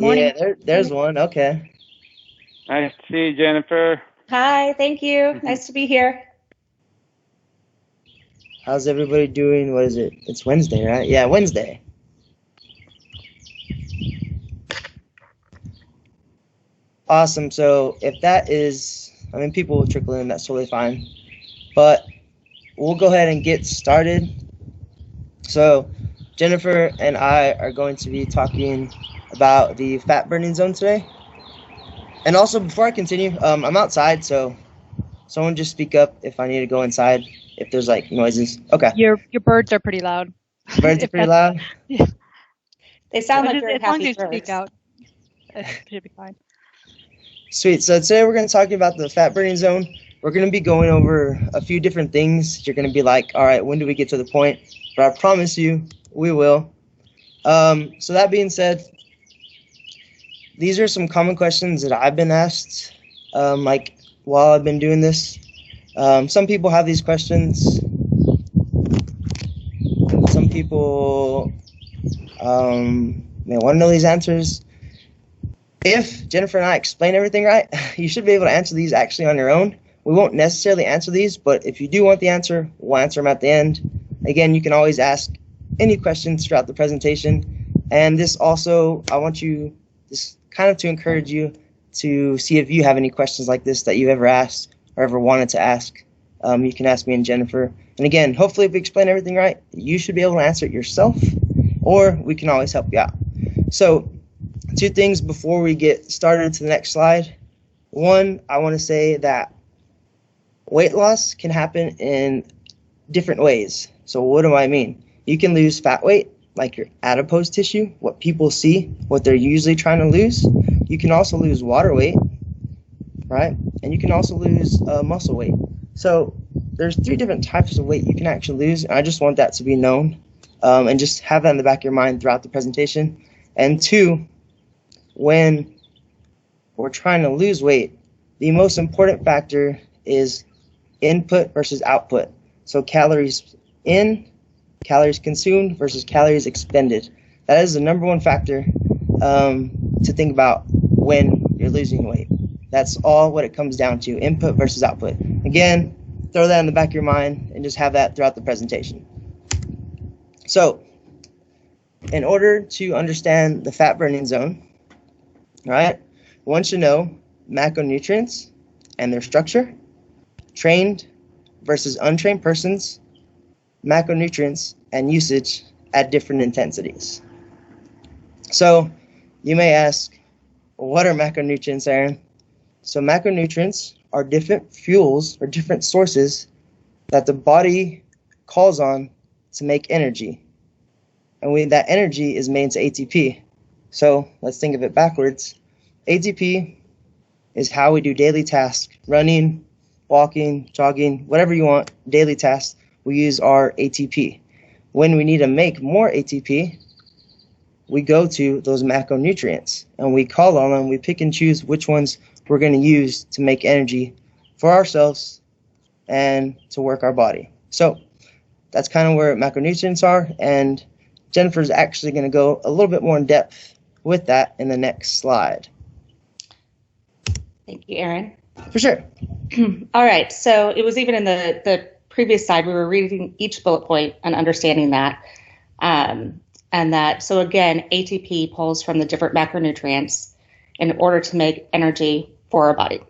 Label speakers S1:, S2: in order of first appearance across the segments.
S1: morning.
S2: There's one. Okay.
S3: Nice to see you, Jennifer.
S1: Hi, thank you. Nice to be here.
S2: How's everybody doing? What is it? It's Wednesday, right? Yeah, Wednesday. Awesome. So if that is, people will trickle in. That's totally fine. But we'll go ahead and get started. So Jennifer and I are going to be talking about the fat burning zone today. And also, before I continue, I'm outside, so someone just speak up if I need to go inside, if there's like noises. Okay.
S4: Your birds are pretty loud.
S2: Birds are pretty loud?
S4: Yeah.
S1: They sound like very
S4: as long as
S1: happy
S4: you
S1: birds.
S4: speak out, it should be fine.
S2: Sweet. So today we're going to talk about the fat burning zone. We're going to be going over a few different things. You're going to be like, all right, when do we get to the point? But I promise you, we will. So that being said, these are some common questions that I've been asked, like while I've been doing this. Some people have these questions. Some people may want to know these answers. If Jennifer and I explain everything right, you should be able to answer these actually on your own. We won't necessarily answer these, but if you do want the answer, we'll answer them at the end. Again, you can always ask any questions throughout the presentation. And this also, I want you, this kind of to encourage you to see if you have any questions like this that you ever asked or ever wanted to ask. You can ask me and Jennifer. And again, hopefully if we explain everything right, you should be able to answer it yourself, or we can always help you out. So, two things before we get started to the next slide. One, I want to say that weight loss can happen in different ways. So what do I mean? You can lose fat weight, like your adipose tissue, what people see, what they're usually trying to lose. You can also lose water weight, right? And you can also lose muscle weight. So there's 3 different types of weight you can actually lose. And I just want that to be known, and just have that in the back of your mind throughout the presentation. And 2, when we're trying to lose weight, the most important factor is input versus output. So calories in, calories consumed versus calories expended. That is the number 1 factor to think about when you're losing weight. That's all what it comes down to, input versus output. Again, throw that in the back of your mind and just have that throughout the presentation. So, in order to understand the fat burning zone, right, one should know macronutrients and their structure, trained versus untrained persons, macronutrients and usage at different intensities. So you may ask, what are macronutrients, Aaron? So macronutrients are different fuels or different sources that the body calls on to make energy. And that energy is made into ATP. So let's think of it backwards. ATP is how we do daily tasks, running, walking, jogging, whatever you want, daily tasks, we use our ATP. When we need to make more ATP, we go to those macronutrients and we call on them, we pick and choose which ones we're going to use to make energy for ourselves and to work our body. So that's kind of where macronutrients are, and Jennifer's actually going to go a little bit more in depth with that in the next slide.
S1: Thank you, Aaron.
S2: For sure.
S1: All right, so it was even in the previous slide, we were reading each bullet point and understanding that. So again, ATP pulls from the different macronutrients in order to make energy for our body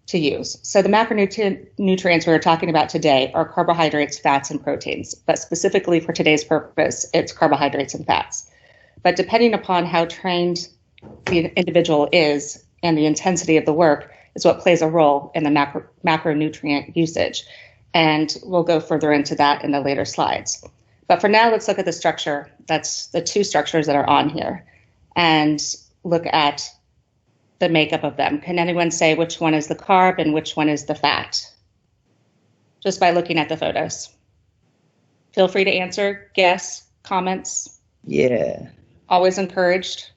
S1: to use. So the macronutrients we're talking about today are carbohydrates, fats, and proteins. But specifically for today's purpose, it's carbohydrates and fats. But depending upon how trained the individual is and the intensity of the work is what plays a role in the macronutrient usage. And we'll go further into that in the later slides. But for now, let's look at the structure. That's the 2 structures that are on here, and look at the makeup of them. Can anyone say which one is the carb and which one is the fat? Just by looking at the photos. Feel free to answer, guess, comments.
S2: Yeah.
S1: Always encouraged.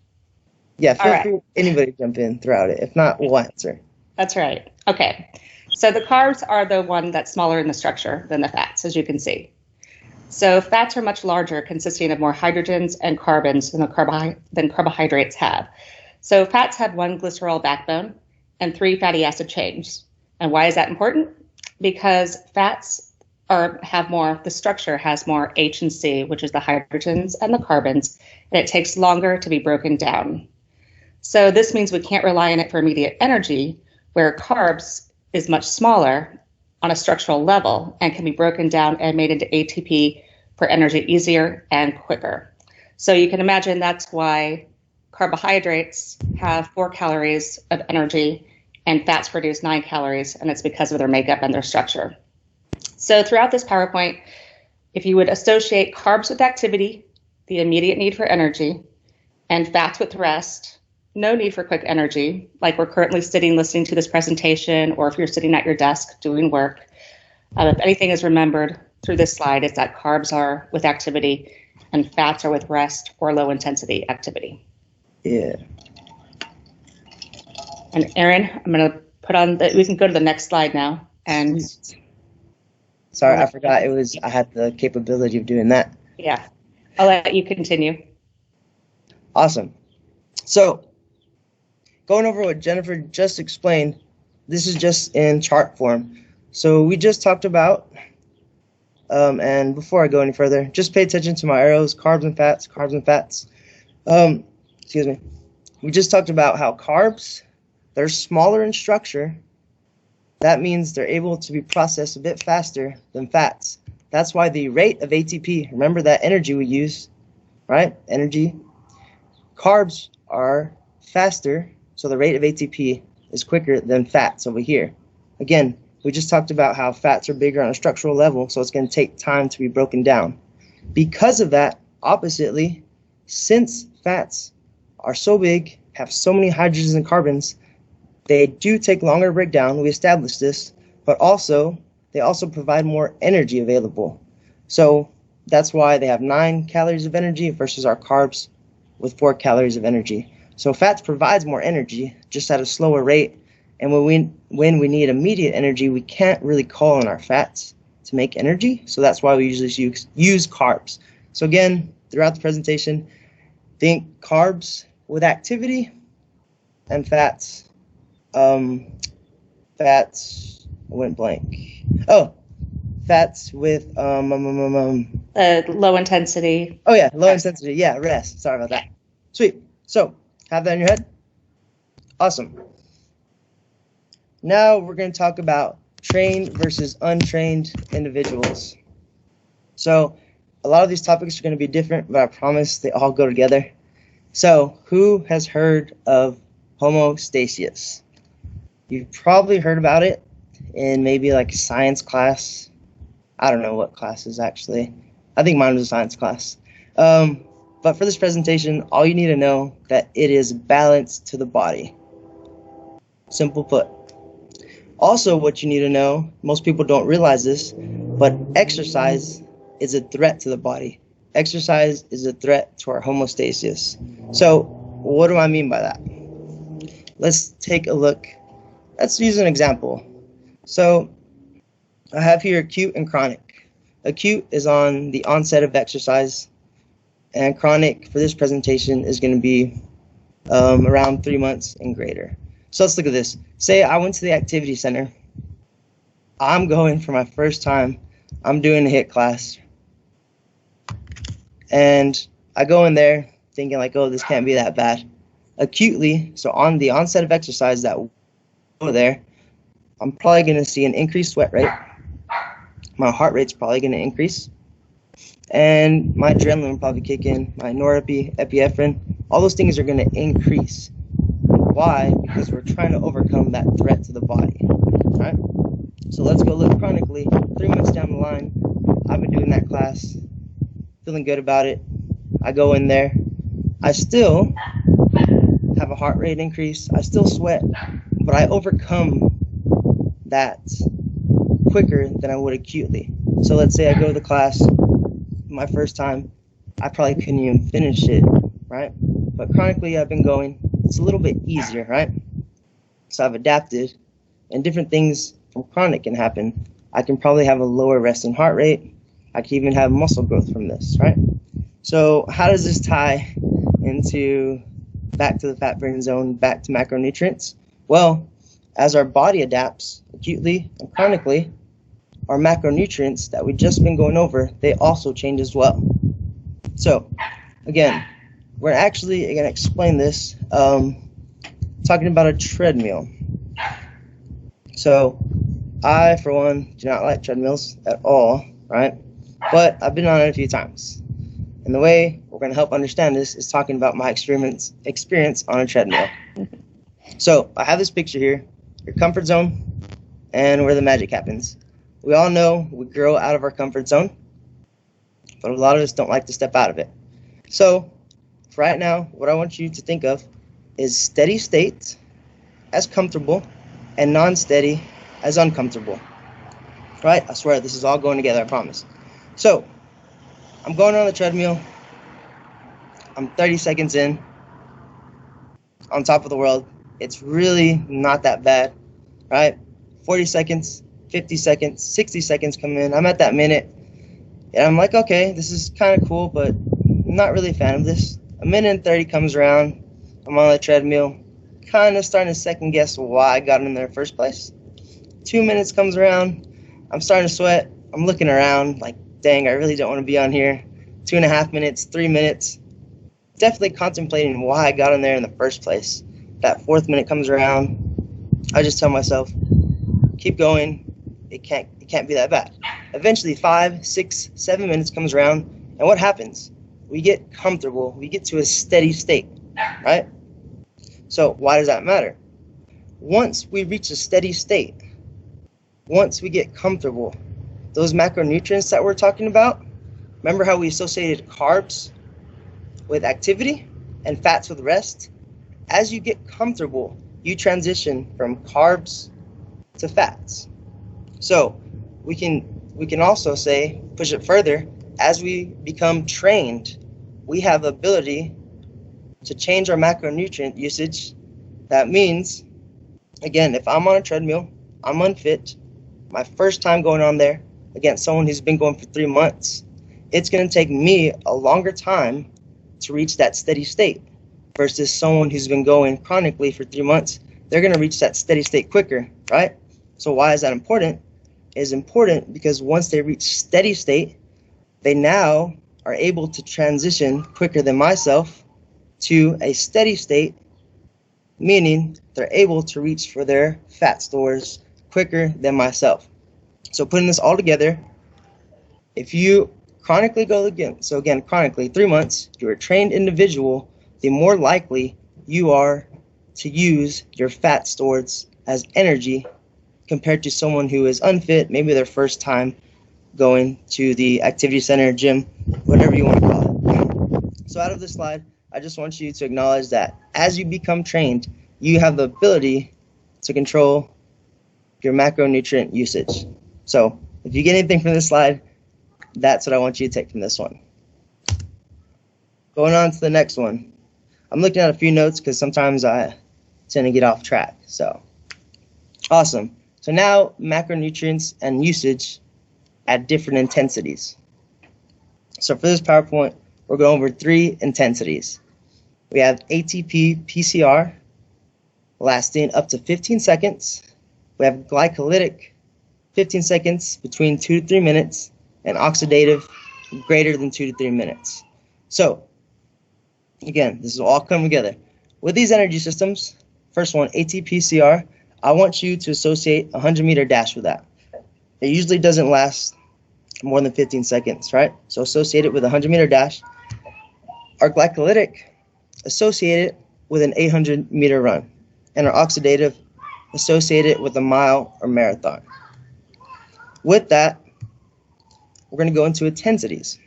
S2: Yeah, feel free, anybody jump in throughout it. If not, we'll answer.
S1: That's right. Okay. So the carbs are the one that's smaller in the structure than the fats, as you can see. So fats are much larger, consisting of more hydrogens and carbons than carbohydrates have. So fats have one glycerol backbone and 3 fatty acid chains. And why is that important? Because fats the structure has more H and C, which is the hydrogens and the carbons, and it takes longer to be broken down. So this means we can't rely on it for immediate energy, where carbs is much smaller on a structural level and can be broken down and made into ATP for energy easier and quicker. So you can imagine that's why carbohydrates have 4 calories of energy and fats produce 9 calories, and it's because of their makeup and their structure. So throughout this PowerPoint, if you would associate carbs with activity, the immediate need for energy, and fats with rest, no need for quick energy, like we're currently sitting listening to this presentation, or if you're sitting at your desk doing work, if anything is remembered through this slide, it's that carbs are with activity and fats are with rest or low intensity activity.
S2: Yeah.
S1: And Aaron, I'm going to we can go to the next slide now. And
S2: sorry, I forgot I had the capability of doing that.
S1: Yeah, I'll let you continue.
S2: Awesome. So going over what Jennifer just explained, this is just in chart form. So we just talked about, and before I go any further, just pay attention to my arrows, carbs and fats, carbs and fats. Excuse me. We just talked about how carbs, they're smaller in structure. That means they're able to be processed a bit faster than fats. That's why the rate of ATP, remember that energy we use, right? Energy. Carbs are faster, so the rate of ATP is quicker than fats over here. Again, we just talked about how fats are bigger on a structural level, so it's going to take time to be broken down. Because of that, oppositely, since fats are so big, have so many hydrogens and carbons, they do take longer to break down. We established this, but also they also provide more energy available. So that's why they have 9 calories of energy versus our carbs with 4 calories of energy. So fats provides more energy, just at a slower rate. And when we need immediate energy, we can't really call on our fats to make energy. So that's why we usually use carbs. So again, throughout the presentation, think carbs with activity and fats. Fats went blank. Oh, fats with
S1: low intensity.
S2: Oh yeah, low intensity. Yeah, rest. Sorry about that. Sweet. So have that in your head. Awesome. Now we're going to talk about trained versus untrained individuals. So a lot of these topics are going to be different, but I promise they all go together. So who has heard of homeostasis? You've probably heard about it in maybe like science class. I don't know what classes actually. I think mine was a science class. But for this presentation, all you need to know that it is balance to the body. Simple put. Also, what you need to know, most people don't realize this, but exercise is a threat to the body. Exercise is a threat to our homeostasis. So what do I mean by that? Let's take a look. Let's use an example. So I have here acute and chronic. Acute is on the onset of exercise, and chronic for this presentation is going to be around 3 months and greater. So let's look at this. Say I went to the activity center. I'm going for my first time. I'm doing a HIIT class. And I go in there thinking like, oh, this can't be that bad. Acutely, so on the onset of exercise that go there, I'm probably going to see an increased sweat rate. My heart rate's probably going to increase. And my adrenaline will probably kick in. My norepinephrine, all those things are going to increase. Why? Because we're trying to overcome that threat to the body. All right? So let's go look chronically. 3 months down the line, I've been doing that class, feeling good about it. I go in there. I still have a heart rate increase. I still sweat, but I overcome that quicker than I would acutely. So let's say I go to the class my first time, I probably couldn't even finish it, right? But chronically, I've been going. It's a little bit easier, right? So I've adapted, and different things from chronic can happen. I can probably have a lower resting heart rate. I can even have muscle growth from this, right? So how does this tie into back to the fat burning zone, back to macronutrients? Well, as our body adapts acutely and chronically, our macronutrients that we've just been going over, they also change as well. So, again, we're actually going to explain this talking about a treadmill. So, I, for one, do not like treadmills at all, right? But I've been on it a few times. And the way we're going to help understand this is talking about my experience on a treadmill. So, I have this picture here, your comfort zone, and where the magic happens. We all know we grow out of our comfort zone, but a lot of us don't like to step out of it. So, for right now, what I want you to think of is steady state as comfortable and non-steady as uncomfortable. Right? I swear this is all going together, I promise. So, I'm going on the treadmill. I'm 30 seconds in, on top of the world. It's really not that bad, right? 40 seconds, 50 seconds, 60 seconds come in. I'm at that minute, and I'm like, okay, this is kind of cool, but I'm not really a fan of this. A minute and 30 comes around. I'm on the treadmill, kind of starting to second guess why I got in there in the first place. 2 minutes comes around. I'm starting to sweat. I'm looking around like, dang, I really don't want to be on here. 2.5 minutes, 3 minutes. Definitely contemplating why I got in there in the first place. That 4th minute comes around. I just tell myself, keep going. It can't be that bad. Eventually 5, 6, 7 minutes comes around, and what happens? We get comfortable. We get to a steady state, right? So why does that matter? Once we reach a steady state, once we get comfortable, those macronutrients that we're talking about, remember how we associated carbs with activity and fats with rest? As you get comfortable, you transition from carbs to fats. So we can also say, push it further, as we become trained, we have the ability to change our macronutrient usage. That means, again, if I'm on a treadmill, I'm unfit, my first time going on there against someone who's been going for 3 months, it's going to take me a longer time to reach that steady state versus someone who's been going chronically for 3 months. They're going to reach that steady state quicker, right? So why is that important? It's important because once they reach steady state, they now are able to transition quicker than myself to a steady state, meaning they're able to reach for their fat stores quicker than myself. So putting this all together, if you chronically go again, so again, chronically 3 months, you're a trained individual, the more likely you are to use your fat stores as energy compared to someone who is unfit, maybe their first time going to the activity center, gym, whatever you want to call it. So out of this slide, I just want you to acknowledge that as you become trained, you have the ability to control your macronutrient usage. So if you get anything from this slide, that's what I want you to take from this one. Going on to the next one. I'm looking at a few notes because sometimes I tend to get off track. So awesome. So now macronutrients and usage at different intensities. So for this PowerPoint, we're going over 3 intensities. We have ATP PCR lasting up to 15 seconds. We have glycolytic 15 seconds between 2 to 3 minutes, and oxidative greater than 2 to 3 minutes. So again, this will all come together. With these energy systems, first one, ATP-CR, I want you to associate a 100-meter dash with that. It usually doesn't last more than 15 seconds, right? So associate it with a 100-meter dash. Our glycolytic, associate it with an 800-meter run. And our oxidative, associate it with a mile or marathon. With that, we're going to go into intensities.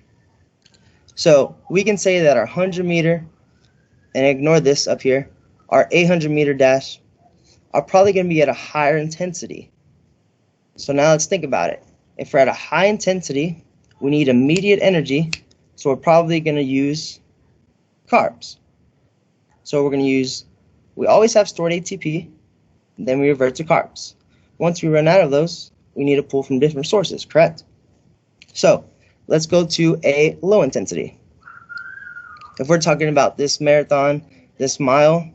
S2: So we can say that our 100-meter, and ignore this up here, our 800-meter dash are probably going to be at a higher intensity. So now let's think about it. If we're at a high intensity, we need immediate energy, so we're probably going to use carbs. So we're going to use, we always have stored ATP, then we revert to carbs. Once we run out of those, we need to pull from different sources, correct? So let's go to a low intensity. If we're talking about this marathon this mile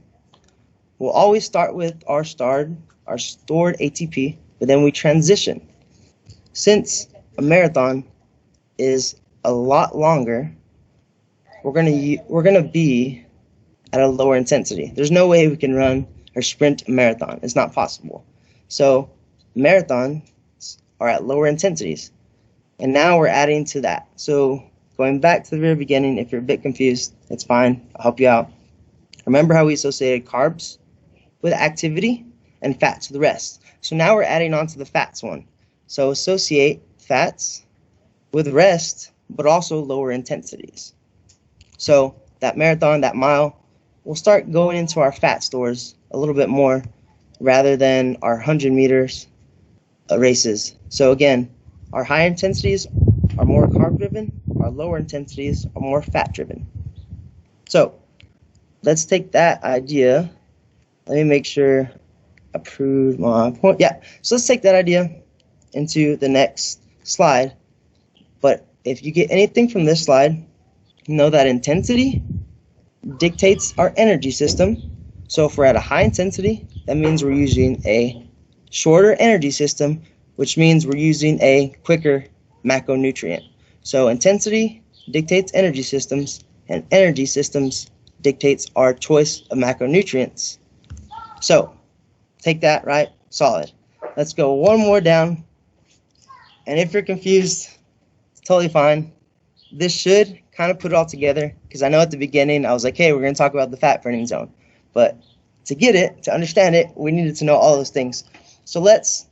S2: will always start with our stored ATP, but then we transition. Since a marathon is a lot longer, we're gonna be at a lower intensity. There's no way we can run or sprint a marathon. It's not possible. So marathons are at lower intensities. And now we're adding to that. So going back to the very beginning, if you're a bit confused, it's fine. I'll help you out. Remember how we associated carbs with activity and fats with rest. So now we're adding on to the fats one. So associate fats with rest, but also lower intensities. So that marathon, that mile, we'll start going into our fat stores a little bit more rather than our 100 meters races. So again, our high intensities are more carb driven, our lower intensities are more fat driven. So let's take that idea. Let me make sure I proved my point. Yeah, so let's take that idea into the next slide. But if you get anything from this slide, know that intensity dictates our energy system. So if we're at a high intensity, that means we're using a shorter energy system, which means we're using a quicker macronutrient. So intensity dictates energy systems, and energy systems dictates our choice of macronutrients. So take that, right? Solid. Let's go one more down. And if you're confused, it's totally fine. This should kind of put it all together, because I know at the beginning I was like, hey, we're going to talk about the fat burning zone. But to get it, to understand it, we needed to know all those things. So let's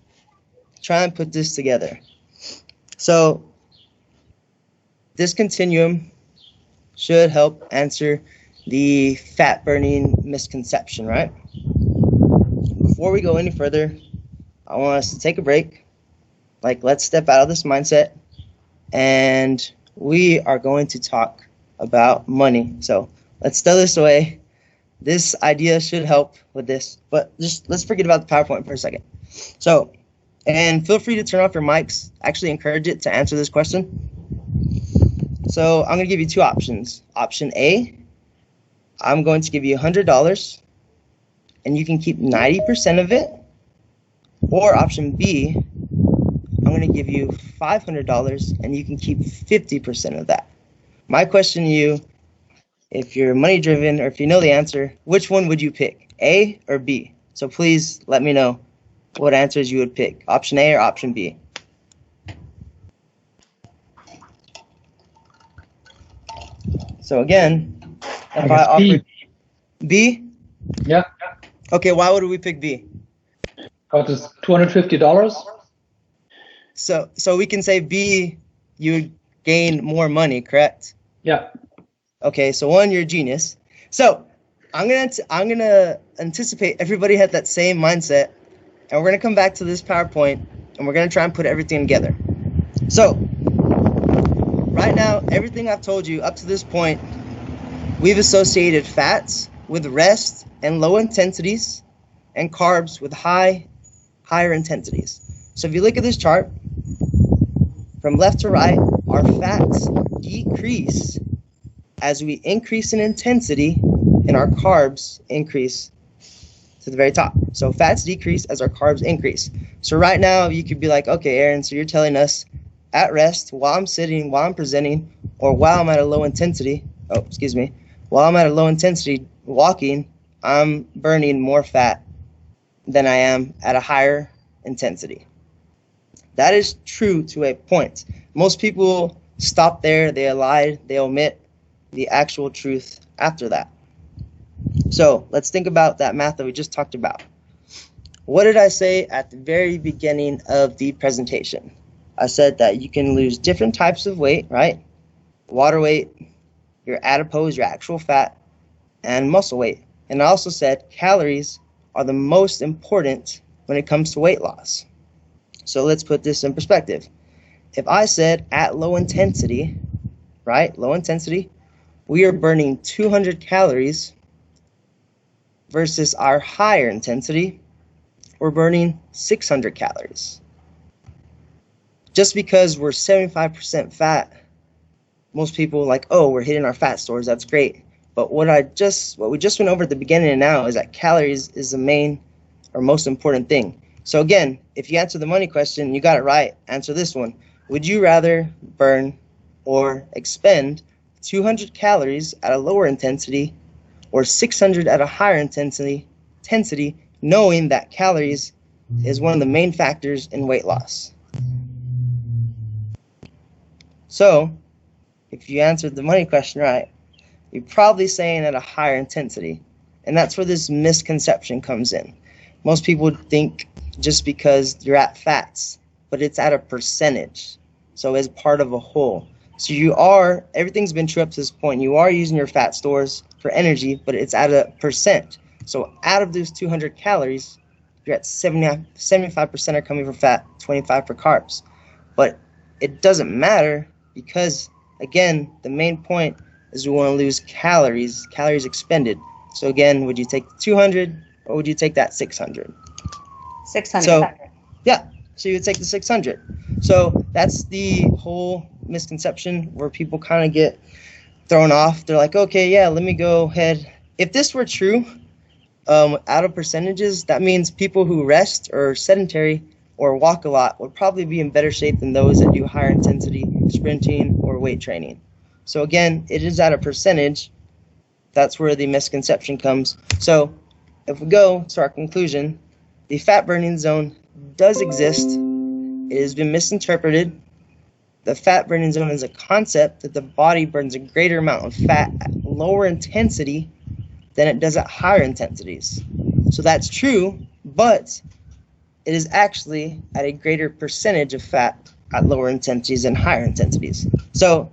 S2: try and put this together. So this continuum should help answer the fat burning misconception, right? Before we go any further, I want us to take a break. Like, let's step out of this mindset, and we are going to talk about money. So let's stow this away. This idea should help with this, but just let's forget about the PowerPoint for a second. So, and feel free to turn off your mics. Actually encourage it to answer this question. So I'm going to give you two options. Option A, I'm going to give you $100 and you can keep 90% of it. Or option B, I'm going to give you $500 and you can keep 50% of that. My question to you, if you're money driven or if you know the answer, which one would you pick, A or B? So please let me know what answers you would pick, option A or option B. So again, if I offer B?
S5: Yeah.
S2: Okay, why would we pick B?
S5: Because it's $250.
S2: So we can say B, you would gain more money, correct?
S5: Yeah.
S2: Okay, so one, you're a genius. So I'm gonna anticipate everybody had that same mindset, and we're gonna come back to this PowerPoint, and we're gonna try and put everything together. So right now, everything I've told you up to this point, we've associated fats with rest and low intensities, and carbs with higher intensities. So if you look at this chart, from left to right, our fats decrease as we increase in intensity, and our carbs increase to the very top. So fats decrease as our carbs increase. So right now, you could be like, okay, Aaron, so you're telling us at rest, while I'm sitting, while I'm presenting, or while I'm at a low intensity, while I'm at a low intensity walking, I'm burning more fat than I am at a higher intensity. That is true to a point. Most people stop there, they lie, they omit the actual truth after that. So let's think about that math that we just talked about. What did I say at the very beginning of the presentation? I said that you can lose different types of weight, right? Water weight, your adipose, your actual fat, and muscle weight. And I also said calories are the most important when it comes to weight loss. So let's put this in perspective. If I said at low intensity, right, low intensity, we are burning 200 calories versus our higher intensity, we're burning 600 calories. Just because we're 75% fat, most people are like, oh, we're hitting our fat stores, that's great. But what we just went over at the beginning and now is that calories is the main or most important thing. So again, if you answer the money question, you got it right. Answer this one. Would you rather burn or expend 200 calories at a lower intensity or 600 at a higher intensity, knowing that calories is one of the main factors in weight loss? So, if you answered the money question right, you're probably saying at a higher intensity. And that's where this misconception comes in. Most people think just because you're at fats, but it's at a percentage. So as part of a whole. So everything's been true up to this point. You are using your fat stores for energy, but it's at a percent. So out of those 200 calories, you're at 75% are coming from fat, 25 for carbs. But it doesn't matter because, again, the main point is we want to lose calories expended. So again, would you take the 200 or would you take that 600?
S1: 600.
S2: So, yeah, so you would take the 600. So that's the whole misconception where people kind of get thrown off. They're like, okay, yeah, let me go ahead. If this were true, out of percentages, that means people who rest or sedentary or walk a lot would probably be in better shape than those that do higher intensity sprinting or weight training. So again, it is at a percentage. That's where the misconception comes. So if we go to our conclusion, the fat burning zone does exist. It has been misinterpreted. The fat burning zone is a concept that the body burns a greater amount of fat at lower intensity than it does at higher intensities. So that's true, but it is actually at a greater percentage of fat at lower intensities than higher intensities. So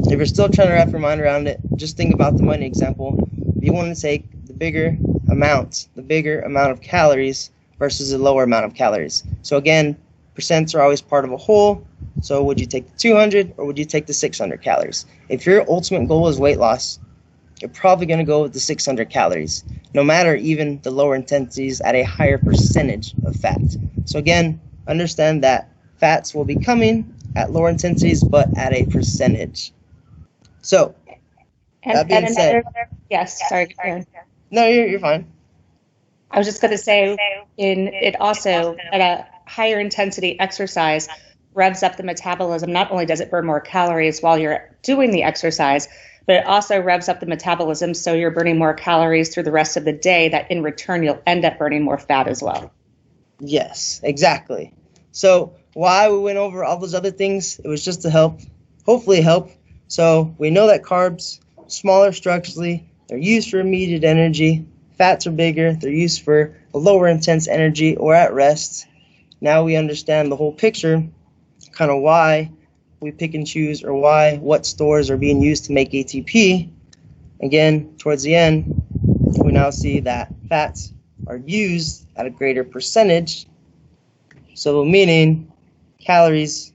S2: if you're still trying to wrap your mind around it, just think about the money example. If you want to take the bigger amount of calories versus a lower amount of calories. So again, percents are always part of a whole. So would you take the 200 or would you take the 600 calories? If your ultimate goal is weight loss, you're probably going to go with the 600 calories, no matter even the lower intensities at a higher percentage of fat. So again, understand that fats will be coming at lower intensities, but at a percentage. So, that being said,
S1: yes, sorry, Karen.
S2: No, you're fine.
S1: I was just going to say, it also, at a higher intensity exercise, revs up the metabolism. Not only does it burn more calories while you're doing the exercise, but it also revs up the metabolism, so you're burning more calories through the rest of the day that in return you'll end up burning more fat as well.
S2: Yes, exactly. So why we went over all those other things, it was just to hopefully help. So we know that carbs, smaller structurally, they're used for immediate energy. Fats are bigger, they're used for a lower intense energy or at rest. Now we understand the whole picture, kind of why we pick and choose or what stores are being used to make ATP. Again, towards the end, we now see that fats are used at a greater percentage. So meaning calories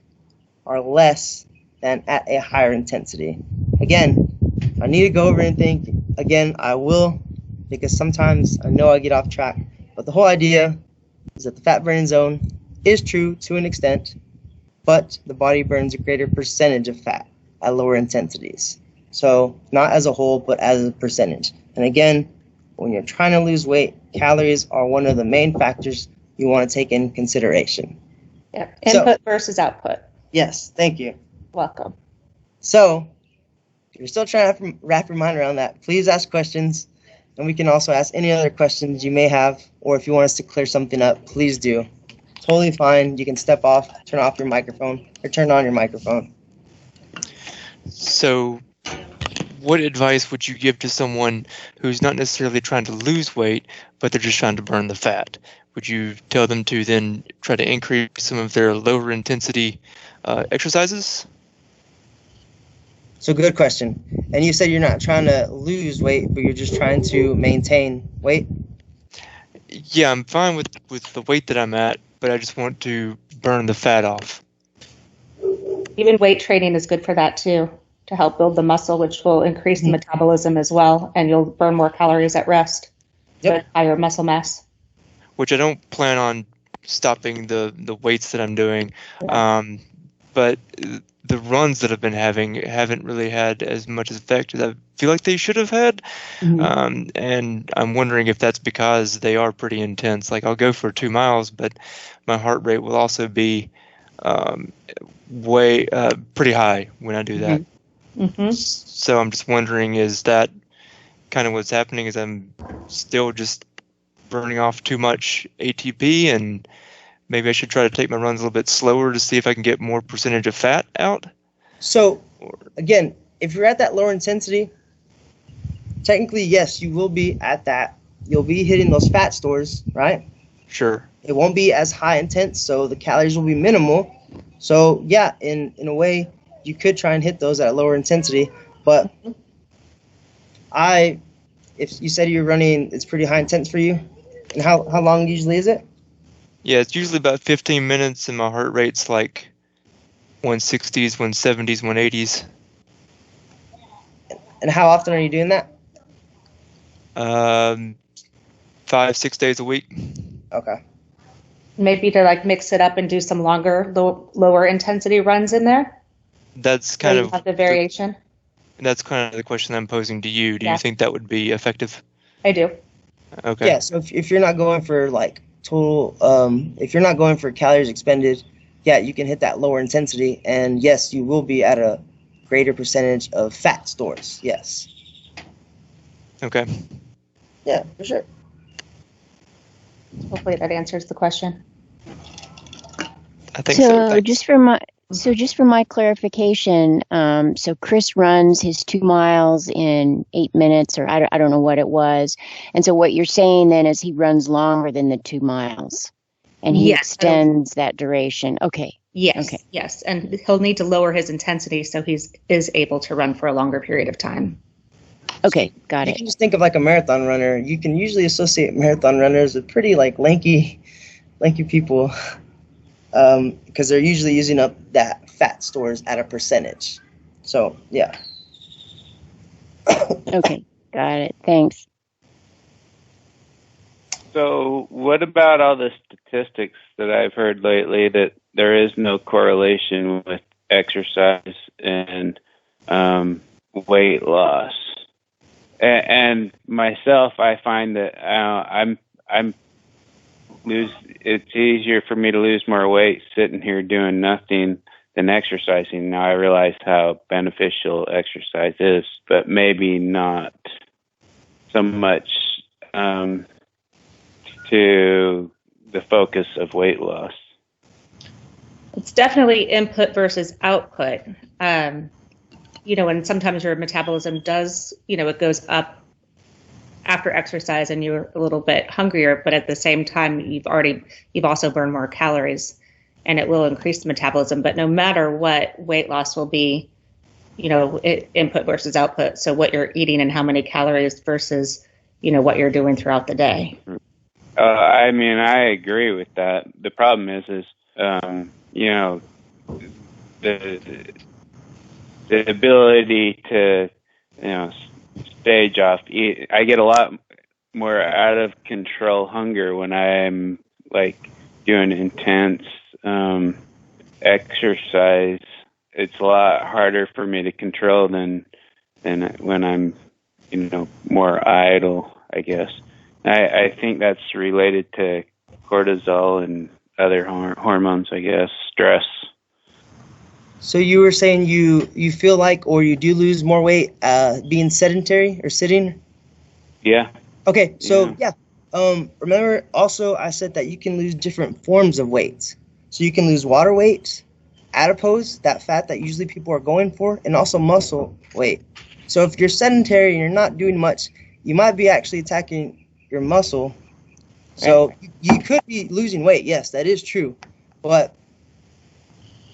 S2: are less than at a higher intensity. Again, I need to go over anything. Again, I will, because sometimes I know I get off track. But the whole idea is that the fat burning zone is true to an extent, but the body burns a greater percentage of fat at lower intensities. So not as a whole, but as a percentage. And again, when you're trying to lose weight, calories are one of the main factors you want to take in consideration.
S1: Yep. Input versus output.
S2: Yes, thank you.
S1: Welcome.
S2: So if you're still trying to wrap your mind around that, please ask questions. And we can also ask any other questions you may have, or if you want us to clear something up, please do. Totally fine. You can step off, turn off your microphone, or turn on your microphone.
S6: So what advice would you give to someone who's not necessarily trying to lose weight, but they're just trying to burn the fat? Would you tell them to then try to increase some of their lower intensity exercises?
S2: So good question. And you said you're not trying to lose weight, but you're just trying to maintain weight?
S6: Yeah, I'm fine with the weight that I'm at, but I just want to burn the fat off.
S1: Even weight training is good for that too, to help build the muscle, which will increase the metabolism as well, and you'll burn more calories at rest.
S2: Yep.
S1: With higher muscle mass.
S6: Which I don't plan on stopping the weights that I'm doing. But the runs that I've been having haven't really had as much effect as I feel like they should have had. And I'm wondering if that's because they are pretty intense. Like I'll go for 2 miles, but my heart rate will also be pretty high when I do that. So I'm just wondering, is that kind of what's happening? Is I'm still just burning off too much ATP, and maybe I should try to take my runs a little bit slower to see if I can get more percentage of fat out?
S2: So, again, if you're at that lower intensity, technically, yes, you will be at that. You'll be hitting those fat stores, right?
S6: Sure.
S2: It won't be as high intense, so the calories will be minimal. So, yeah, in a way, you could try and hit those at a lower intensity. But if you said you're running, it's pretty high intense for you. And how long usually is it?
S6: Yeah, it's usually about 15 minutes, and my heart rate's like 160s, 170s, 180s.
S2: And how often are you doing that?
S6: 5-6 days a week.
S2: Okay.
S1: Maybe to like mix it up and do some longer, lower intensity runs in there.
S6: That's kind of
S1: the variation.
S6: That's kind of the question I'm posing to you. Do you think that would be effective?
S1: I do.
S6: Okay.
S2: Yeah. So if you're not going for like total, if you're not going for calories expended, yeah, you can hit that lower intensity, and yes, you will be at a greater percentage of fat stores. Yes.
S6: Okay.
S2: Yeah, for sure.
S1: Hopefully that answers the question.
S6: I think so. Thanks.
S7: Just for my clarification, so Chris runs his 2 miles in 8 minutes, or I don't know what it was, and so what you're saying then is he runs longer than the 2 miles, and he extends that duration. Okay.
S1: Yes.
S7: Okay.
S1: Yes, and he'll need to lower his intensity so is able to run for a longer period of time.
S7: Okay, got it.
S2: You can just think of like a marathon runner. You can usually associate marathon runners with pretty like lanky people, because they're usually using up that fat stores at a percentage. So yeah.
S7: Okay, got it. Thanks.
S3: So what about all the statistics that I've heard lately that there is no correlation with exercise and weight loss? And myself, I find that it's easier for me to lose more weight sitting here doing nothing than exercising. Now I realize how beneficial exercise is, but maybe not so much to the focus of weight loss.
S1: It's definitely input versus output. And sometimes your metabolism does, it goes up after exercise and you're a little bit hungrier, but at the same time, you've also burned more calories and it will increase the metabolism. But no matter what, weight loss will be, input versus output. So what you're eating and how many calories versus, what you're doing throughout the day.
S3: I agree with that. The problem is the ability to, stage off. I get a lot more out of control hunger when I'm like doing intense exercise. It's a lot harder for me to control than when I'm, more idle, I guess. I think that's related to cortisol and other hormones, I guess, stress.
S2: So you were saying you feel like, or you do lose more weight being sedentary or sitting?
S3: Yeah.
S2: Okay, so yeah. Remember also I said that you can lose different forms of weight. So you can lose water weight, adipose, that fat that usually people are going for, and also muscle weight. So if you're sedentary and you're not doing much, you might be actually attacking your muscle. So you could be losing weight. Yes, that is true. But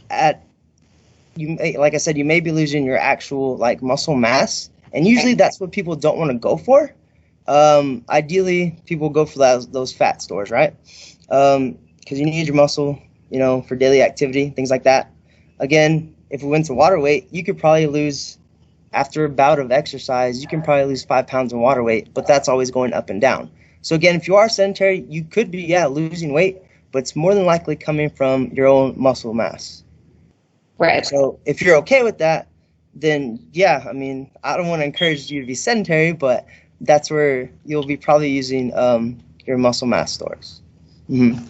S2: like I said, you may be losing your actual like muscle mass, and usually that's what people don't want to go for. Ideally, people go for those fat stores, right? Because you need your muscle, for daily activity, things like that. Again, if we went to water weight, you could probably lose, after a bout of exercise, you can probably lose 5 pounds in water weight, but that's always going up and down. So again, if you are sedentary, you could be, losing weight, but it's more than likely coming from your own muscle mass.
S1: Right.
S2: So if you're okay with that, then yeah, I mean, I don't want to encourage you to be sedentary, but that's where you'll be probably using your muscle mass stores. Mm-hmm.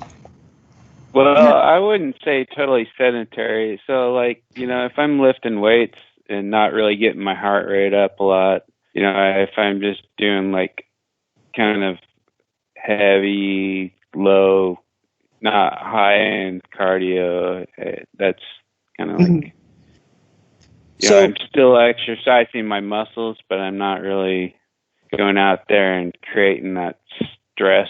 S3: Well, I wouldn't say totally sedentary. So, like, if I'm lifting weights and not really getting my heart rate up a lot, if I'm just doing like kind of heavy, low, not high-end cardio, that's kind of like,
S2: So
S3: I'm still exercising my muscles, but I'm not really going out there and creating that stress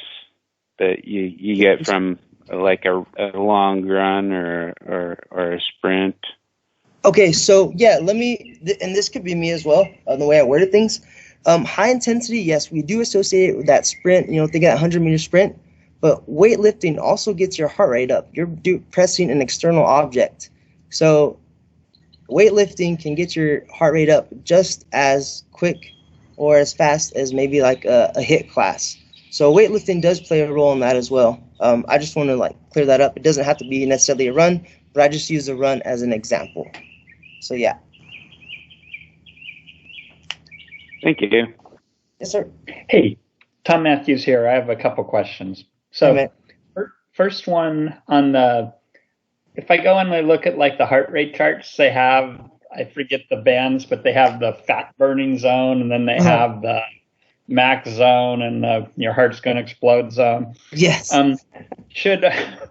S3: that you get from like a long run or a sprint.
S2: okay, so yeah, and this could be me as well, the way I worded things. High intensity, yes, we do associate it with that sprint, thinking that 100-meter sprint, but weightlifting also gets your heart rate up. You're pressing an external object. So weightlifting can get your heart rate up just as quick or as fast as maybe like a HIIT class. So weightlifting does play a role in that as well. I just want to clear that up. It doesn't have to be necessarily a run, but I just use a run as an example. So yeah.
S3: Thank you.
S2: Yes, sir.
S8: Hey, Tom Matthews here. I have a couple questions. So
S2: Hey,
S8: first one on if I go and I look at the heart rate charts, they have, I forget the bands, but they have the fat burning zone, and then they have the max zone and your heart's going to explode zone.
S2: Yes.
S8: Should I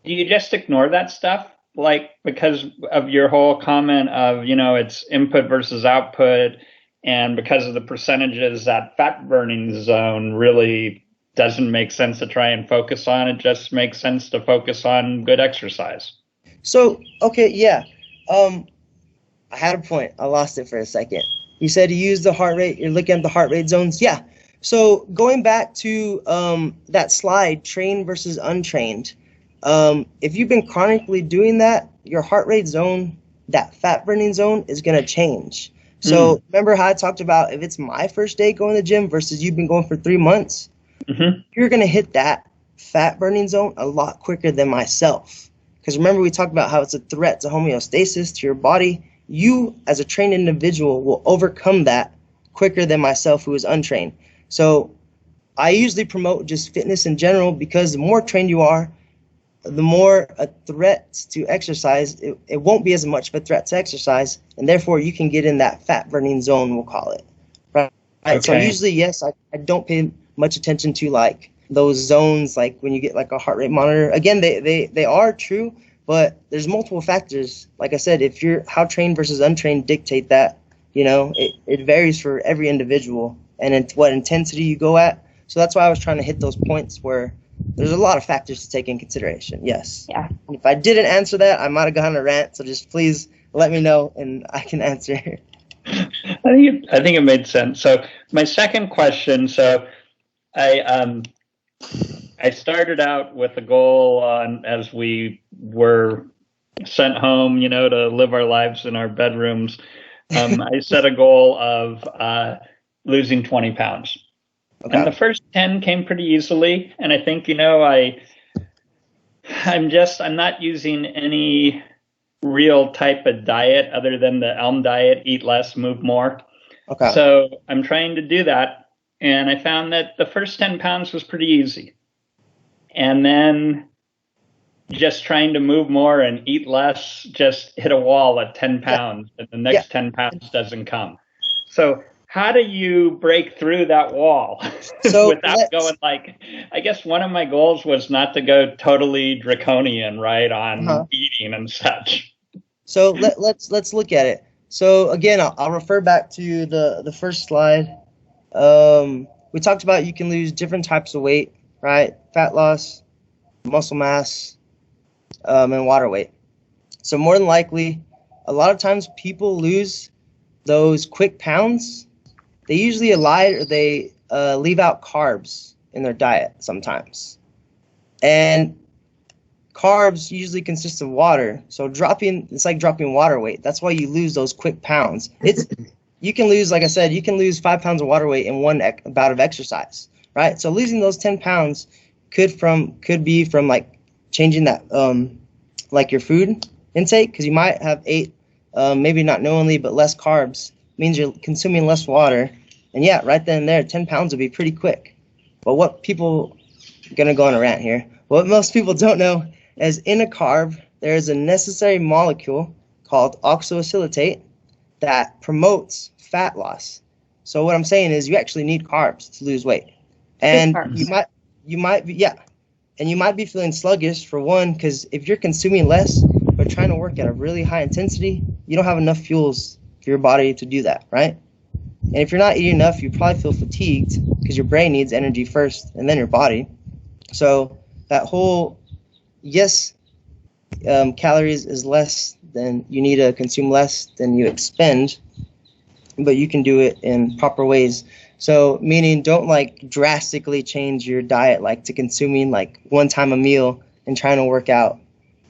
S8: do you just ignore that stuff? Because of your whole comment of, it's input versus output, and because of the percentages, that fat burning zone really doesn't make sense to try and focus on. It just makes sense to focus on good exercise.
S2: So, okay, yeah. I had a point. I lost it for a second. You said you use the heart rate. You're looking at the heart rate zones. Yeah. So going back to that slide, trained versus untrained, if you've been chronically doing that, your heart rate zone, that fat burning zone, is going to change. So remember how I talked about if it's my first day going to the gym versus you've been going for 3 months, you're going to hit that fat burning zone a lot quicker than myself. Because remember, we talked about how it's a threat to homeostasis, to your body. You, as a trained individual, will overcome that quicker than myself, who is untrained. So I usually promote just fitness in general, because the more trained you are, the more a threat to exercise, it won't be as much of a threat to exercise, and therefore you can get in that fat burning zone, we'll call it. Right? Okay. So usually, yes, I don't pay much attention to those zones, when you get a heart rate monitor. Again, they are true, but there's multiple factors. Like I said, if you're how trained versus untrained dictate that. It varies for every individual and what intensity you go at. So that's why I was trying to hit those points where there's a lot of factors to take in consideration. Yes.
S1: Yeah.
S2: If I didn't answer that, I might have gone on a rant. So just please let me know and I can answer.
S8: I think it made sense. So my second question. So I started out with a goal as we were sent home, to live our lives in our bedrooms. I set a goal of losing 20 pounds. Okay. And the first 10 came pretty easily. And I think, I'm not using any real type of diet other than the Elm diet, eat less, move more. Okay. So I'm trying to do that. And I found that the first 10 pounds was pretty easy. And then just trying to move more and eat less just hit a wall at 10 pounds, and the next 10 pounds doesn't come. So how do you break through that wall without going I guess one of my goals was not to go totally draconian, right, on eating and such.
S2: So let's look at it. So again, I'll refer back to the first slide. We talked about you can lose different types of weight, right? Fat loss, muscle mass, and water weight. So more than likely, a lot of times people lose those quick pounds. They usually lie or they leave out carbs in their diet sometimes. And carbs usually consist of water. So it's like dropping water weight. That's why you lose those quick pounds. You can lose, like I said, you can lose 5 pounds of water weight in one bout of exercise, right? So losing those 10 pounds could be from changing that like your food intake, because you might have ate, maybe not knowingly, but less carbs, means you're consuming less water. And yeah, right then and there, 10 pounds would be pretty quick. But what people, going to go on a rant here, what most people don't know is in a carb, there is a necessary molecule called oxaloacetate that promotes fat loss. So what I'm saying is you actually need carbs to lose weight. And you might be, yeah. And you might be feeling sluggish for one, because if you're consuming less but trying to work at a really high intensity, you don't have enough fuels for your body to do that, right? And if you're not eating enough, you probably feel fatigued because your brain needs energy first and then your body. So that whole, yes, calories is less than you need to consume less than you expend, but you can do it in proper ways. So meaning don't like drastically change your diet, like to consuming like one time a meal and trying to work out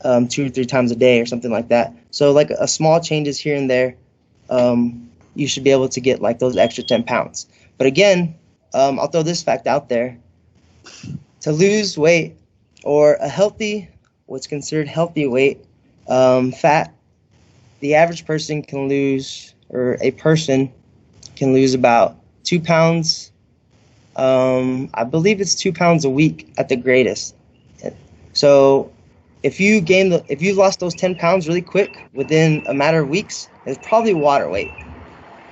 S2: 2 or 3 times a day or something like that. So like a small changes here and there, you should be able to get like those extra 10 pounds. But again, I'll throw this fact out there. To lose weight or a healthy, what's considered healthy weight, fat, the average person can lose, or a person can lose about 2 pounds. I believe it's 2 pounds a week at the greatest. So if you lost those 10 pounds really quick within a matter of weeks, it's probably water weight.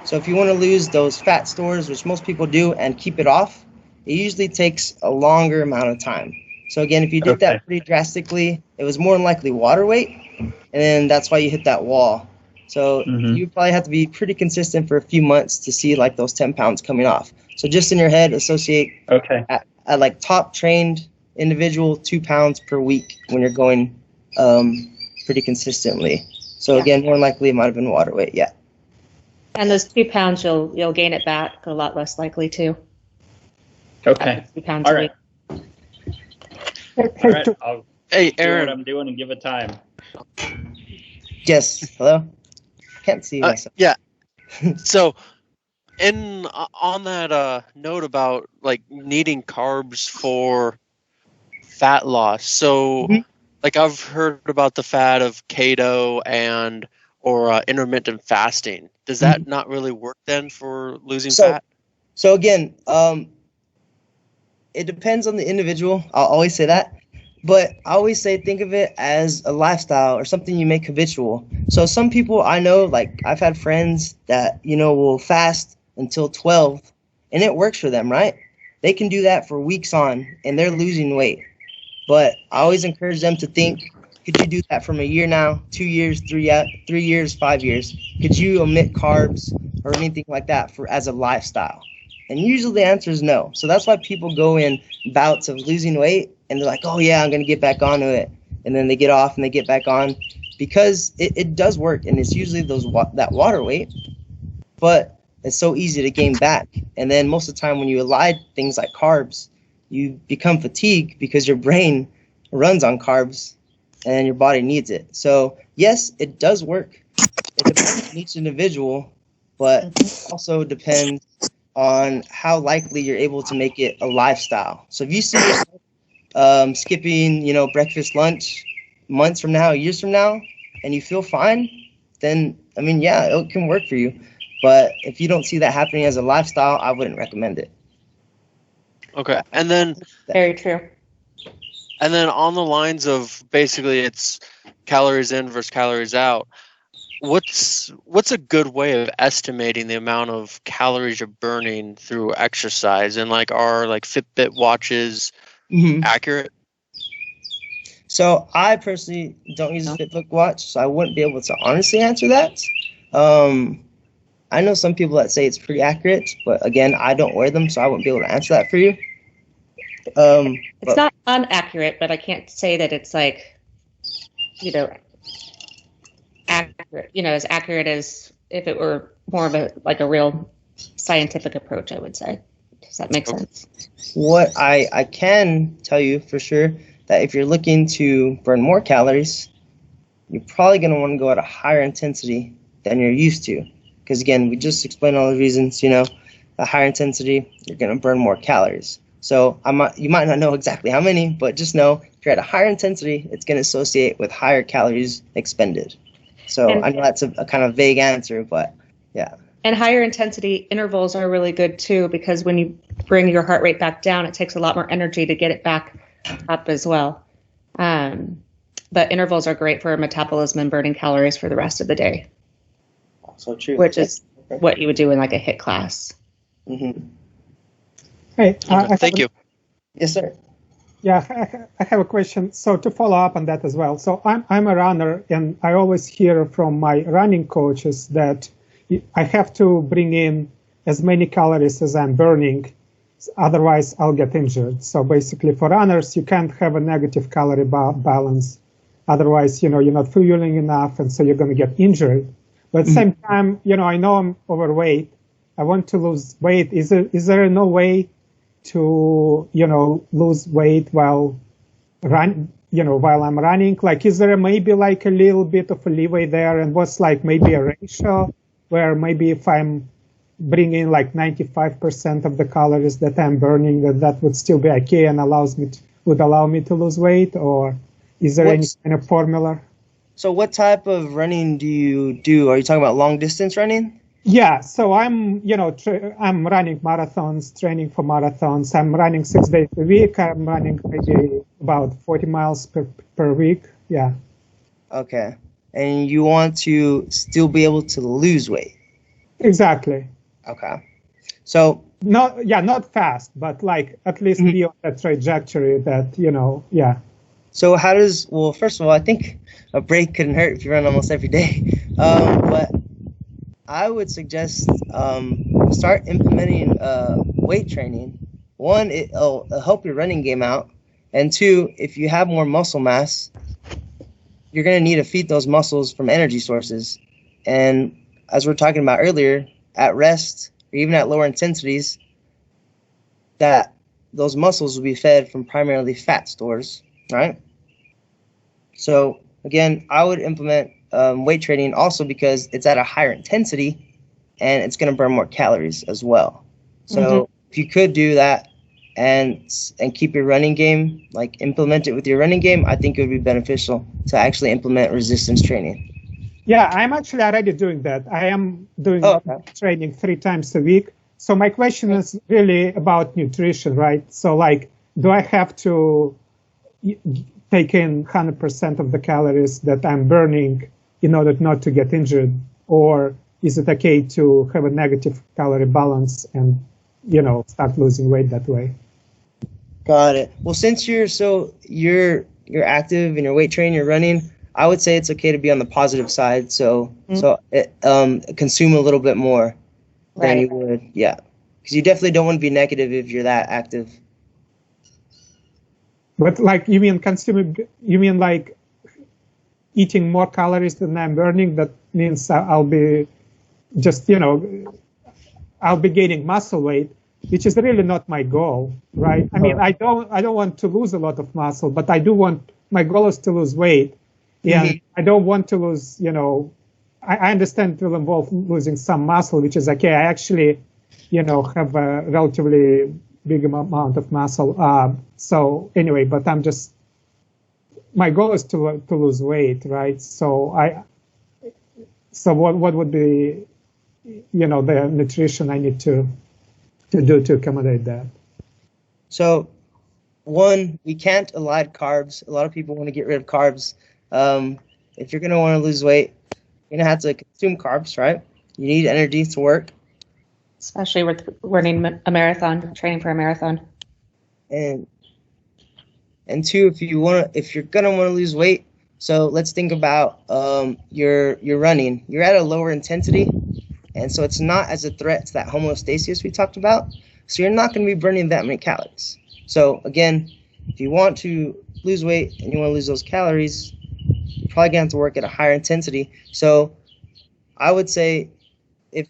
S2: So if you want to lose those fat stores, which most people do, and keep it off, it usually takes a longer amount of time. So again, if you did that pretty drastically, it was more than likely water weight, and then that's why you hit that wall. So you probably have to be pretty consistent for a few months to see like those 10 pounds coming off. So just in your head, associate at like top trained individual 2 pounds per week when you're going pretty consistently. So again, more than likely it might have been water weight. Yeah.
S1: And those 2 pounds, you'll gain it back a lot less likely too.
S8: Okay.
S1: 2 pounds
S8: All
S1: a
S8: right.
S1: week.
S8: All right. I'll
S6: Hey,
S8: do
S6: Aaron.
S8: what I'm doing and give it time.
S2: Yes. Hello. Can't see myself.
S9: Yeah. So, on that note about like needing carbs for fat loss, so like I've heard about the fad of keto or intermittent fasting. Does that not really work then for losing fat?
S2: So again, it depends on the individual. I'll always say that. But I always say think of it as a lifestyle or something you make habitual. So some people I know, like I've had friends that, will fast until 12 and it works for them, right? They can do that for weeks on and they're losing weight. But I always encourage them to think, could you do that from a year now, 2 years, 3 years, 5 years? Could you omit carbs or anything like that as a lifestyle? And usually the answer is no. So that's why people go in bouts of losing weight and they're like, oh yeah, I'm going to get back onto it. And then they get off and they get back on because it does work. And it's usually that water weight, but it's so easy to gain back. And then most of the time when you elide things like carbs, you become fatigued because your brain runs on carbs and your body needs it. So yes, it does work. It depends on each individual, but also depends on how likely you're able to make it a lifestyle. So if you see yourself skipping, breakfast, lunch months from now, years from now, and you feel fine, then, yeah, it can work for you. But if you don't see that happening as a lifestyle, I wouldn't recommend it.
S9: Okay. And then
S1: Very true.
S9: And then on the lines of basically it's calories in versus calories out, what's a good way of estimating the amount of calories you're burning through exercise? And are Fitbit watches accurate?
S2: So I personally don't use a Fitbit watch, so I wouldn't be able to honestly answer that. I know some people that say it's pretty accurate, but again, I don't wear them, so I wouldn't be able to answer that for you.
S1: It's not inaccurate, but I can't say that it's accurate, as accurate as if it were more of a real scientific approach, I would say. Does that make sense?
S2: What I can tell you for sure that if you're looking to burn more calories, you're probably going to want to go at a higher intensity than you're used to. Because again, we just explained all the reasons, a higher intensity, you're going to burn more calories. So you might not know exactly how many, but just know if you're at a higher intensity, it's going to associate with higher calories expended. So I know that's a kind of vague answer, but yeah.
S1: And higher intensity intervals are really good too, because when you bring your heart rate back down, it takes a lot more energy to get it back up as well. But intervals are great for metabolism and burning calories for the rest of the day.
S2: So true.
S1: Which is what you would do in like a HIIT class.
S2: Mm-hmm.
S10: Hey,
S9: thank you.
S2: Yes, sir.
S10: Yeah, I have a question. So to follow up on that as well. So I'm a runner, and I always hear from my running coaches that I have to bring in as many calories as I'm burning, otherwise I'll get injured. So basically for runners, you can't have a negative calorie balance. Otherwise, you're not fueling enough, and so you're going to get injured. But at the same time, I know I'm overweight. I want to lose weight. Is there no way to, lose weight while while I'm running? Like, is there maybe like a little bit of a leeway there? And what's like maybe a ratio where maybe if I'm bringing like 95% of the calories that I'm burning, that would still be okay and would allow me to lose weight? Or is there any kind of formula?
S2: So what type of running do you do? Are you talking about long distance running?
S10: Yeah, so I'm, I'm running marathons, training for marathons. I'm running 6 days a week. I'm running maybe about 40 miles per week. Yeah.
S2: Okay. And you want to still be able to lose weight?
S10: Exactly.
S2: Okay. So
S10: not fast, but like at least be on that trajectory that, yeah.
S2: So first of all, I think a break couldn't hurt if you run almost every day. But I would suggest start implementing weight training. One, it'll help your running game out. And two, if you have more muscle mass, you're going to need to feed those muscles from energy sources. And as we were talking about earlier, at rest or even at lower intensities, that those muscles will be fed from primarily fat stores, right? So again, I would implement weight training also because it's at a higher intensity and it's going to burn more calories as well. So if you could do that and keep your running game, like implement it with your running game, I think it would be beneficial to actually implement resistance training.
S10: Yeah, I'm actually already doing that. I am doing training 3 times a week. So my question is really about nutrition, right? So like, do I have to take in 100% of the calories that I'm burning in order not to get injured? Or is it okay to have a negative calorie balance and, start losing weight that way?
S2: Got it. Well, since you're active in your weight training, you're running, I would say it's okay to be on the positive side. So consume a little bit more than you would. Yeah. Because you definitely don't want to be negative if you're that active.
S10: But like, you mean like eating more calories than I'm burning? That means I'll be just, I'll be gaining muscle weight, which is really not my goal, right? I mean, I don't want to lose a lot of muscle, but my goal is to lose weight. And I don't want to lose, I understand it will involve losing some muscle, which is okay. I actually, have a relatively big amount of muscle. So anyway, but my goal is to lose weight, right? So what would be, the nutrition I need to do to accommodate that?
S2: So one, we can't avoid carbs. A lot of people want to get rid of carbs. If you're going to want to lose weight, you're going to have to consume carbs, right? You need energy to work.
S1: Especially with running a marathon, training for a marathon.
S2: And two, if you're going to want to lose weight, so let's think about your running. You're at a lower intensity, and so it's not as a threat to that homeostasis we talked about. So you're not going to be burning that many calories. So again, if you want to lose weight and you want to lose those calories, you're probably going to have to work at a higher intensity. So I would say,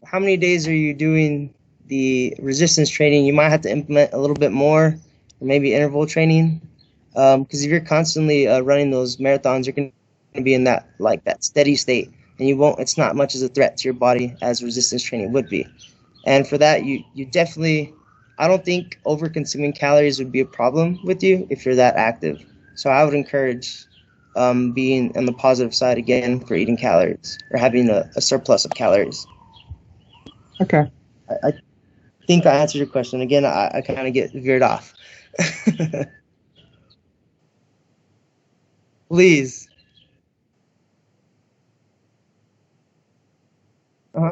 S2: how many days are you doing the resistance training? You might have to implement a little bit more, or maybe interval training. Because if you're constantly running those marathons, you're going to be in that steady state, and it's not much as a threat to your body as resistance training would be. And for that, you definitely, I don't think over consuming calories would be a problem with you if you're that active. So I would encourage being on the positive side again for eating calories or having a surplus of calories.
S10: Okay.
S2: I think I answered your question. Again, I kind of get veered off. Please. Uh-huh.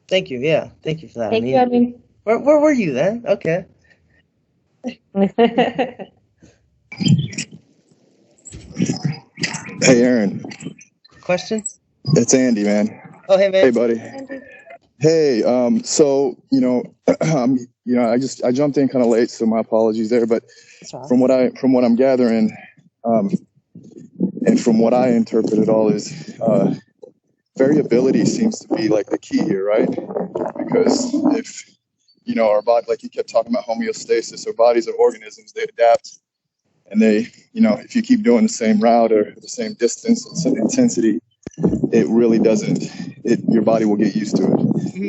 S2: Thank you. Yeah. Thank you for that.
S1: Thank you. I mean,
S2: where were you then? Okay.
S11: Hey, Aaron.
S2: Question?
S11: It's Andy, man.
S2: Oh, hey, man.
S11: Hey, buddy.
S1: Andy.
S11: Hey, so I jumped in kind of late, so my apologies there. But from what I'm gathering, and from what I interpret it all is variability seems to be like the key here, right? Because if our body, like you kept talking about homeostasis, our bodies are organisms, they adapt, and they, if you keep doing the same route or the same distance and some intensity, it really doesn't. Your body will get used to it.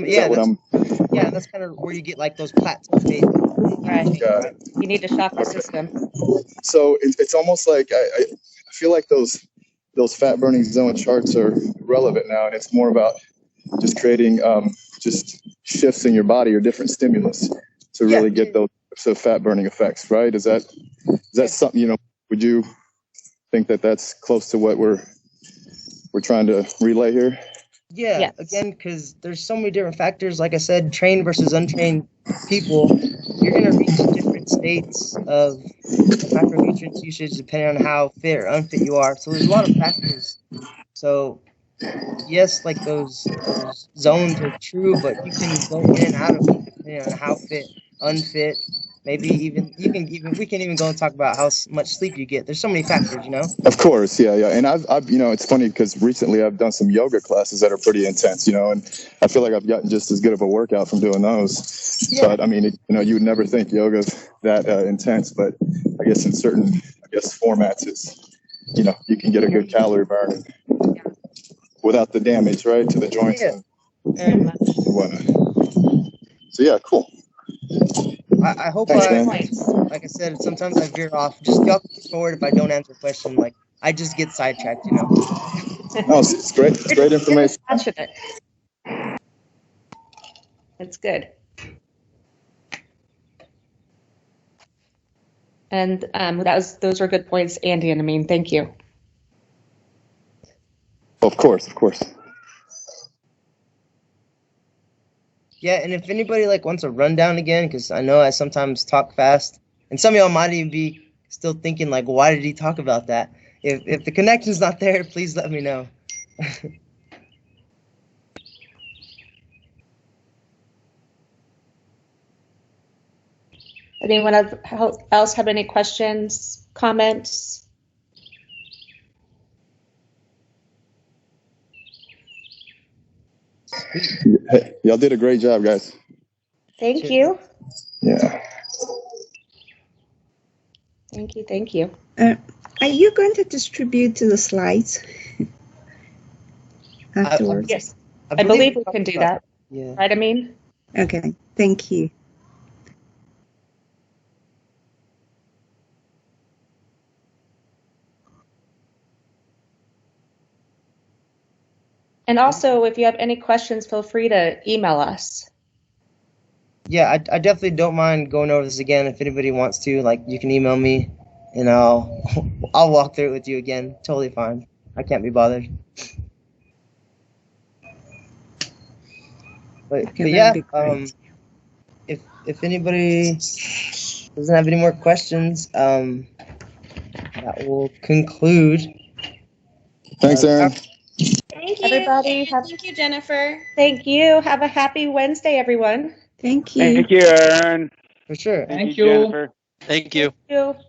S2: Yeah, that's kind of where you get like those plateau phases.
S1: Right. You need to shock the system.
S11: So it's almost like I feel like those fat burning zone charts are relevant now, and it's more about just creating just shifts in your body or different stimulus to really get those fat burning effects. Right? Is that something? Would you think that that's close to what we're trying to relay here?
S2: Yeah, yes. Again, because there's so many different factors. Like I said, trained versus untrained people, you're going to reach different states of macronutrients usage depending on how fit or unfit you are. So there's a lot of factors. So yes, like those zones are true, but you can go in and out of them depending on how fit, unfit. Maybe even we can even go and talk about how much sleep you get. There's so many factors,
S11: Of course, yeah. And I've it's funny because recently I've done some yoga classes that are pretty intense, and I feel like I've gotten just as good of a workout from doing those. Yeah. But I mean, you would never think yoga's that intense, but I guess in certain formats, it's you can get a good calorie burn without the damage, right, to the joints and whatnot. So yeah, cool.
S2: I hope like I said, sometimes I veer off. Just y'all keep forward if I don't answer a question. Like I just get sidetracked,
S11: No, it's great. It's great information.
S1: Passionate. It's good. And those were good points, Andy and Amin. Thank you.
S11: Of course.
S2: Yeah, and if anybody wants a rundown again, because I know I sometimes talk fast, and some of y'all might even be still thinking why did he talk about that? If the connection's not there, please let me know.
S1: Anyone else have any questions, comments?
S11: Hey, y'all did a great job, guys.
S1: Thank you.
S11: Yeah.
S1: Thank you.
S12: Are you going to distribute the slides afterwards?
S1: Yes, I believe we can do that.
S2: Yeah.
S1: Right, Amin?
S12: Okay, thank you.
S1: And also, if you have any questions, feel free to email us.
S2: Yeah, I definitely don't mind going over this again. If anybody wants to, you can email me, and I'll walk through it with you again. Totally fine. I can't be bothered. But yeah, if anybody doesn't have any more questions, that will conclude.
S11: Thanks, Aaron.
S13: Thank you.
S1: Everybody
S13: Thank you, Jennifer.
S1: Thank you. Have a happy Wednesday, everyone.
S12: Thank you.
S3: Thank you, Aaron.
S2: For sure.
S3: Thank you, Jennifer.
S9: Thank you.
S1: Thank you.